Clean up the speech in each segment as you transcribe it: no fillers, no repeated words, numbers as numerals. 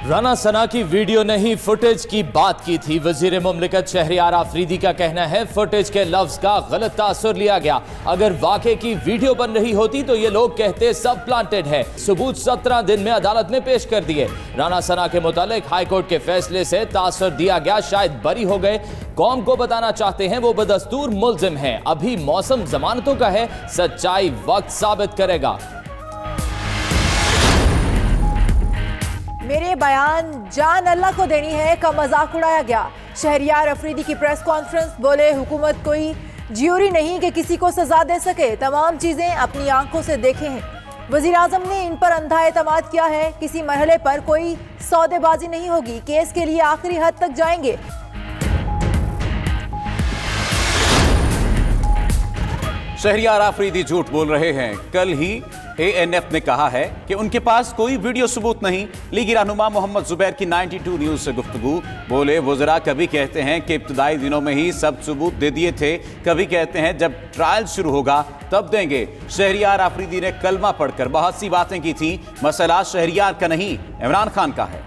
राना सना की वीडियो नहीं फुटेज की बात की थी। वजीर मुमलिकत शहरियार आफरीदी का कहना है फुटेज के लफ्ज का गलत तासुर लिया गया। अगर वाकई की वीडियो बन रही होती तो ये लोग कहते सब प्लांटेड है। सबूत 17 दिन में अदालत ने पेश कर दिए। राना सना के मुतालिक हाईकोर्ट के फैसले से तासुर दिया गया, शायद बरी हो गए। कौम को बताना चाहते हैं वो बदस्तूर मुल्जिम है। अभी मौसम जमानतों का है, सच्चाई वक्त साबित करेगा। मेरे बयान जान अल्लाह को देनी है का मजाक उड़ाया गया। शहरियार अफरीदी की प्रेस कॉन्फ्रेंस बोले हुकूमत कोई ज्यूरी नहीं कि किसी को सजा दे सके, तमाम चीजें अपनी आंखों से देखे हैं। वजीर आजम ने इन पर अंधा एतमाद किया है। किसी मरहले पर कोई सौदेबाजी नहीं होगी, केस के लिए आखिरी हद तक जाएंगे। शहरियार आफरीदी झूठ बोल रहे हैं। कल ही ANF ने कहा है कि उनके पास कोई वीडियो सबूत नहीं। लीगी रहनुमा मोहम्मद जुबैर की 92 न्यूज से गुफ्तगू। बोले वज़रा कभी कहते हैं कि इब्तदाई दिनों में ही सब सबूत दे दिए थे, कभी कहते हैं जब ट्रायल शुरू होगा तब देंगे। शहरियार आफरीदी ने कलमा पढ़कर बहुत सी बातें की थी। मसला शहरियार का नहीं, इमरान खान का है।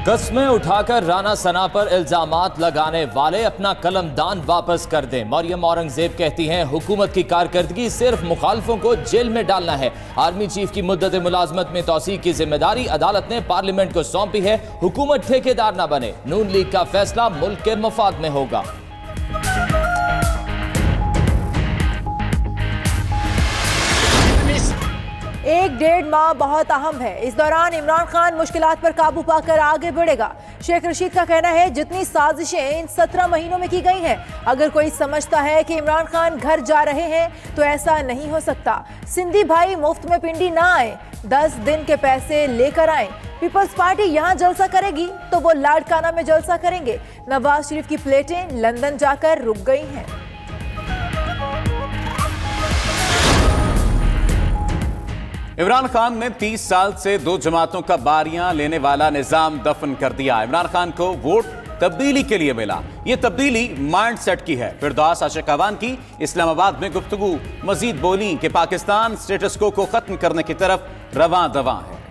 कस्में उठाकर राना सना पर इल्जामात लगाने वाले अपना कलमदान वापस कर दें। मरियम औरंगजेब कहती हैं हुकूमत की कारकर्दगी सिर्फ मुखालफों को जेल में डालना है। आर्मी चीफ की मुद्दत मुलाजमत में तौसीक की जिम्मेदारी अदालत ने पार्लियामेंट को सौंपी है। हुकूमत ठेकेदार न बने। नून लीग का फैसला मुल्क के मफाद में होगा। एक डेढ़ माह बहुत अहम है। इस दौरान इमरान खान मुश्किलात पर काबू पाकर आगे बढ़ेगा। शेख रशीद का कहना है जितनी साजिशें इन 17 महीनों में की गई हैं, अगर कोई समझता है कि इमरान खान घर जा रहे हैं तो ऐसा नहीं हो सकता। सिंधी भाई मुफ्त में पिंडी ना आए, 10 दिन के पैसे लेकर आए। पीपल्स पार्टी यहाँ जलसा करेगी तो वो लाड़काना में जलसा करेंगे। नवाज शरीफ की प्लेटें लंदन जाकर रुक गई हैं। इमरान खान ने 30 साल से 2 जमातों का बारियां लेने वाला निजाम दफन कर दिया। इमरान खान को वोट तब्दीली के लिए मिला। ये तब्दीली माइंड सेट की है। फिरदौस आशिकावान की इस्लामाबाद में गुफ्तगू। मजीद बोली कि पाकिस्तान स्टेटस को खत्म करने की तरफ रवां दवां है।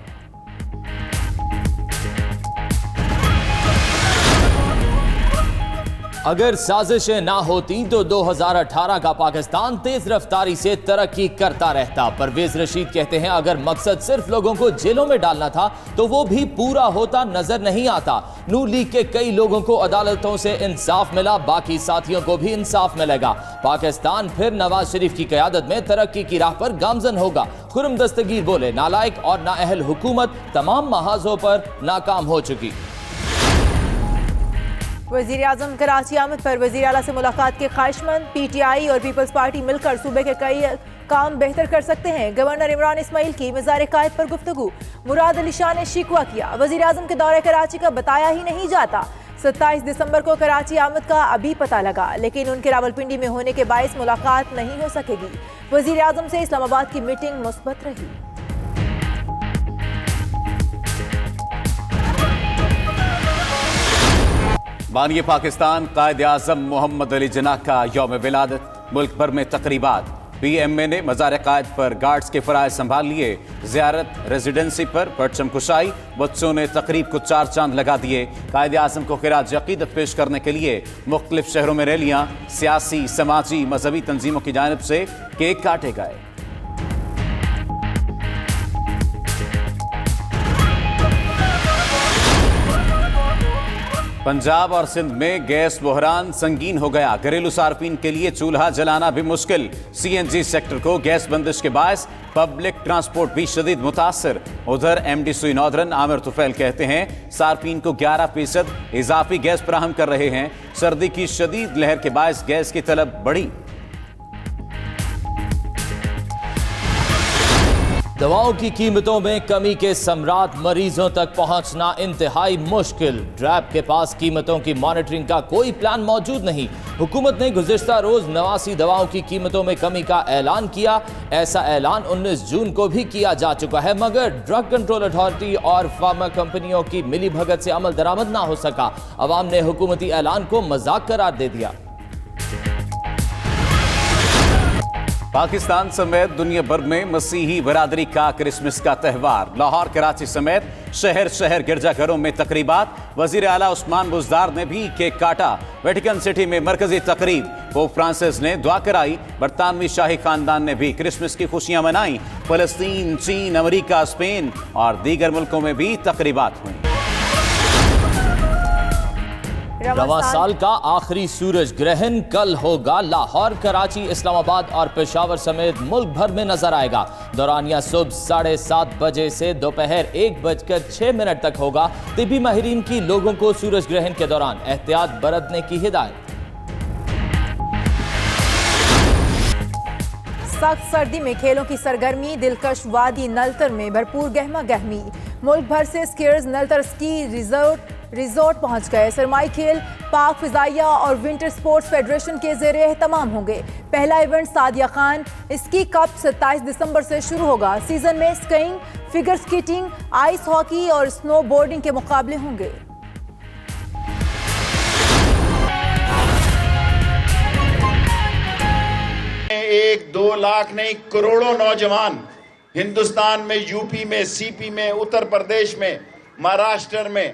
अगर साजिशें ना होती तो 2018 का पाकिस्तान तेज रफ्तारी से तरक्की करता रहता। परवेज रशीद कहते हैं अगर मकसद सिर्फ लोगों को जेलों में डालना था तो वो भी पूरा होता नजर नहीं आता। नून लीग के कई लोगों को अदालतों से इंसाफ मिला, बाकी साथियों को भी इंसाफ मिलेगा। पाकिस्तान फिर नवाज शरीफ की क़यादत में तरक्की की राह पर गामजन होगा। खुर्रम दस्तगीर बोले नालायक और नाअहल हुकूमत तमाम महाजों पर नाकाम हो चुकी। वजीर आजम कराची आमद पर वजीर आला से मुलाकात के ख्वाहिशमंद। PTI और पीपल्स पार्टी मिलकर सूबे के कई काम बेहतर कर सकते हैं। गवर्नर इमरान इस्माइल की मज़ार कायद पर गुफ्तगू। मुराद अली शाह ने शिकवा किया वजीर आजम के दौरे कराची का बताया ही नहीं जाता। 27 दिसंबर को कराची आमद का अभी पता लगा, लेकिन उनके रावलपिंडी में होने के बायस मुलाकात नहीं हो सकेगी। वजीर आजम से इस्लामाबाद की मीटिंग मुस्बत रही। बानी पाकिस्तान कायद-ए-आज़म मोहम्मद अली जिन्नाह का यौम विलादत। मुल्क भर में तकरीबात। PMA ने मज़ार कायद पर गार्ड्स के फ़राइज़ संभाल लिए। ज़ियारत रेजिडेंसी पर परचम कुशाई। बच्चों ने तकरीब को 4 चांद लगा दिए। कायद-ए-आज़म को खिराज अक़ीदत पेश करने के लिए मुख्तलिफ शहरों में रैलियाँ। सियासी, समाजी, मजहबी तंजीमों की जानिब से केक काटे गए। पंजाब और सिंध में गैस बहरान संगीन हो गया। घरेलू सार्फिन के लिए चूल्हा जलाना भी मुश्किल। CNG सेक्टर को गैस बंदिश के बायस पब्लिक ट्रांसपोर्ट भी शदीद मुतासर। उधर MD सुई नॉर्दर्न आमिर तुफैल कहते हैं सार्फिन को 11% इजाफी गैस फराहम कर रहे हैं। सर्दी की शदीद लहर के बायस गैस की तलब बढ़ी। दवाओं की कीमतों में कमी के सम्राट मरीजों तक पहुंचना इंतहाई मुश्किल। ड्रैप के पास कीमतों की मॉनिटरिंग का कोई प्लान मौजूद नहीं। हुकूमत ने गुज़िश्ता रोज 89 दवाओं की कीमतों में कमी का ऐलान किया। ऐसा ऐलान 19 जून को भी किया जा चुका है, मगर ड्रग कंट्रोल अथॉरिटी और फार्मा कंपनियों की मिली भगत से अमल दरामद ना हो सका। अवाम ने हुकूमती ऐलान को मजाक करार दे दिया। پاکستان سمیت دنیا بھر میں مسیحی برادری کا کرسمس کا تہوار، لاہور کراچی سمیت شہر شہر گرجا گھروں میں تقریبات، وزیر اعلیٰ عثمان بزدار نے بھی کیک کاٹا۔ ویٹیکن سٹی میں مرکزی تقریب، پوپ فرانسس نے دعا کرائی۔ برطانوی شاہی خاندان نے بھی کرسمس کی خوشیاں منائیں۔ فلسطین، چین، امریکہ، اسپین اور دیگر ملکوں میں بھی تقریبات ہوئیں۔ رواں سال کا آخری سورج گرہن کل ہوگا۔ لاہور، کراچی، اسلام آباد اور پشاور سمیت ملک بھر میں نظر آئے گا۔ دورانیہ صبح 7:30 بجے سے دوپہر 1:06 تک ہوگا۔ طبی ماہرین کی لوگوں کو سورج گرہن کے دوران احتیاط برتنے کی ہدایت۔ سخت سردی میں کھیلوں کی سرگرمی، دلکش وادی نلتر میں بھرپور گہما گہمی۔ ملک بھر سے اسکیئرز نلتر اسکی ریزورٹ پہنچ گئے۔ سرمائی کھیل پاک فضائیہ اور ونٹر سپورٹس فیڈریشن کے زیر اہتمام ہوں گے۔ پہلا ایونٹ سعدیہ خان اسکی کپ 27 دسمبر سے شروع ہوگا۔ سیزن میں skiing, figure skating, ice hockey اور سنو بورڈنگ کے مقابلے ہوں گے۔ 1-2 لاکھ نہیں، کروڑوں نوجوان ہندوستان میں، یو پی میں، سی پی میں، اتر پردیش میں، مہاراشٹر میں،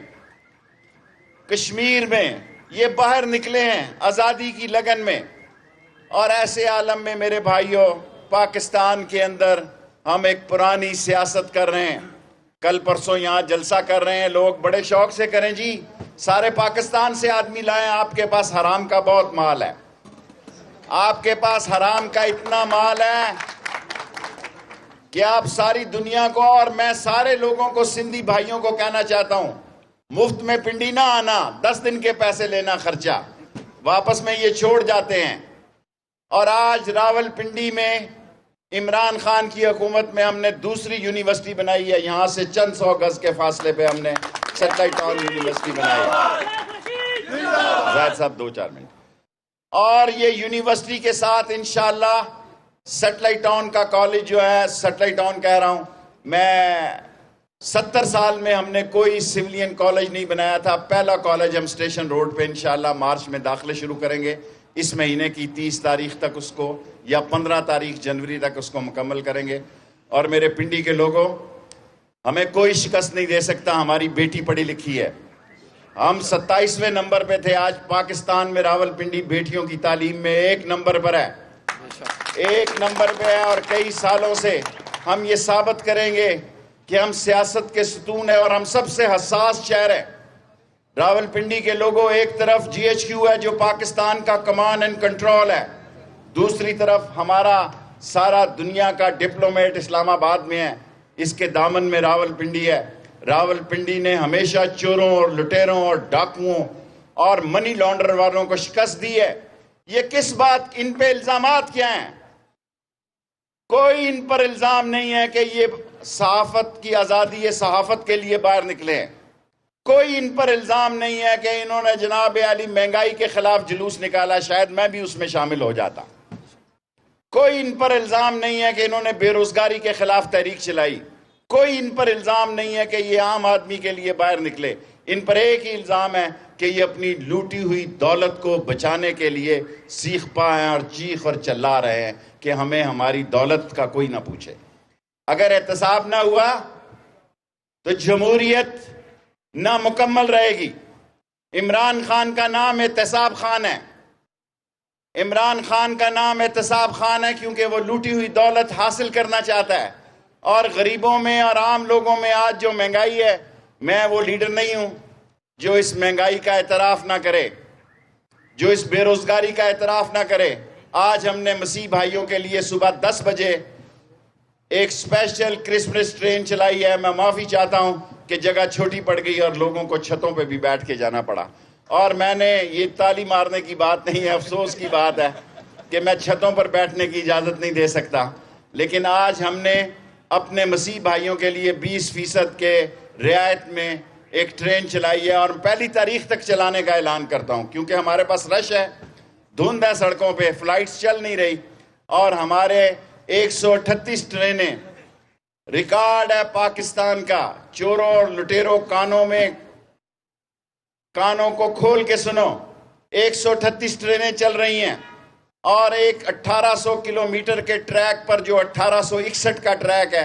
کشمیر میں یہ باہر نکلے ہیں آزادی کی لگن میں۔ اور ایسے عالم میں میرے بھائیوں، پاکستان کے اندر ہم ایک پرانی سیاست کر رہے ہیں۔ کل پرسوں یہاں جلسہ کر رہے ہیں لوگ، بڑے شوق سے کریں جی، سارے پاکستان سے آدمی لائیں، آپ کے پاس حرام کا بہت مال ہے، آپ کے پاس حرام کا اتنا مال ہے کہ آپ ساری دنیا کو، اور میں سارے لوگوں کو، سندھی بھائیوں کو کہنا چاہتا ہوں، مفت میں پنڈی نہ آنا، 10 دن کے پیسے لینا خرچہ، واپس میں یہ چھوڑ جاتے ہیں۔ اور آج راول پنڈی میں عمران خان کی حکومت میں ہم نے دوسری یونیورسٹی بنائی ہے، یہاں سے چند 100 گز کے فاصلے پہ ہم نے سیٹلائٹ ٹاؤن یونیورسٹی بنائی ہے۔ زاہد صاحب 2-4 منٹ۔ اور یہ یونیورسٹی کے ساتھ انشاءاللہ سیٹلائٹ ٹاؤن کا کالج جو ہے، سیٹلائٹ ٹاؤن کہہ رہا ہوں میں، 70 سال میں ہم نے کوئی سیولین کالج نہیں بنایا تھا۔ پہلا کالج ہم اسٹیشن روڈ پہ انشاءاللہ مارچ میں داخلے شروع کریں گے، اس مہینے کی 30 تاریخ تک اس کو، یا 15 تاریخ جنوری تک اس کو مکمل کریں گے۔ اور میرے پنڈی کے لوگوں، ہمیں کوئی شکست نہیں دے سکتا، ہماری بیٹی پڑھی لکھی ہے، ہم 27ویں نمبر پہ تھے، آج پاکستان میں راول پنڈی بیٹیوں کی تعلیم میں 1 نمبر پر ہے، 1 نمبر پہ ہے۔ اور کئی سالوں سے ہم یہ ثابت کریں گے کہ ہم سیاست کے ستون ہیں اور ہم سب سے حساس شہر ہیں۔ راول پنڈی کے لوگوں، ایک طرف GHQ ہے جو پاکستان کا کمان اینڈ کنٹرول ہے، دوسری طرف ہمارا سارا دنیا کا ڈپلومیٹ اسلام آباد میں ہے، اس کے دامن میں راول پنڈی ہے۔ راول پنڈی نے ہمیشہ چوروں اور لٹیروں اور ڈاکوؤں اور منی لانڈر والوں کو شکست دی ہے۔ یہ کس بات، ان پہ الزامات کیا ہیں؟ کوئی ان پر الزام نہیں ہے کہ یہ صحافت کی آزادی، یہ صحافت کے لیے باہر نکلے ہیں۔ کوئی ان پر الزام نہیں ہے کہ انہوں نے جناب عالی مہنگائی کے خلاف جلوس نکالا، شاید میں بھی اس میں شامل ہو جاتا۔ کوئی ان پر الزام نہیں ہے کہ انہوں نے بے روزگاری کے خلاف تحریک چلائی۔ کوئی ان پر الزام نہیں ہے کہ یہ عام آدمی کے لیے باہر نکلے۔ ان پر ایک ہی الزام ہے کہ یہ اپنی لوٹی ہوئی دولت کو بچانے کے لیے سیخ پا ہیں اور چیخ اور چلا رہے ہیں کہ ہمیں ہماری دولت کا کوئی نہ پوچھے۔ اگر احتساب نہ ہوا تو جمہوریت نامکمل رہے گی۔ عمران خان کا نام احتساب خان ہے، عمران خان کا نام احتساب خان ہے کیونکہ وہ لوٹی ہوئی دولت حاصل کرنا چاہتا ہے۔ اور غریبوں میں اور عام لوگوں میں آج جو مہنگائی ہے، میں وہ لیڈر نہیں ہوں جو اس مہنگائی کا اعتراف نہ کرے، جو اس بے روزگاری کا اعتراف نہ کرے۔ آج ہم نے مسیح بھائیوں کے لیے صبح 10 بجے ایک اسپیشل کرسمس ٹرین چلائی ہے۔ میں معافی چاہتا ہوں کہ جگہ چھوٹی پڑ گئی اور لوگوں کو چھتوں پہ بھی بیٹھ کے جانا پڑا، اور میں نے، یہ تالی مارنے کی بات نہیں ہے، افسوس کی بات ہے کہ میں چھتوں پر بیٹھنے کی اجازت نہیں دے سکتا، لیکن آج ہم نے اپنے مسیح بھائیوں کے لیے 20% کے رعایت میں ایک ٹرین چلائی ہے، اور 1 تاریخ تک چلانے کا اعلان کرتا ہوں کیونکہ ہمارے پاس رش ہے، دھند ہے سڑکوں پہ، فلائٹس چل نہیں رہی، اور ہمارے 138 ٹرینیں، ریکارڈ ہے پاکستان کا۔ چوروں اور لٹیروں کانوں کو کھول کے سنو، 138 ٹرینیں چل رہی ہیں اور ایک 1800 کلومیٹر کے ٹریک پر جو 1861 کا ٹریک ہے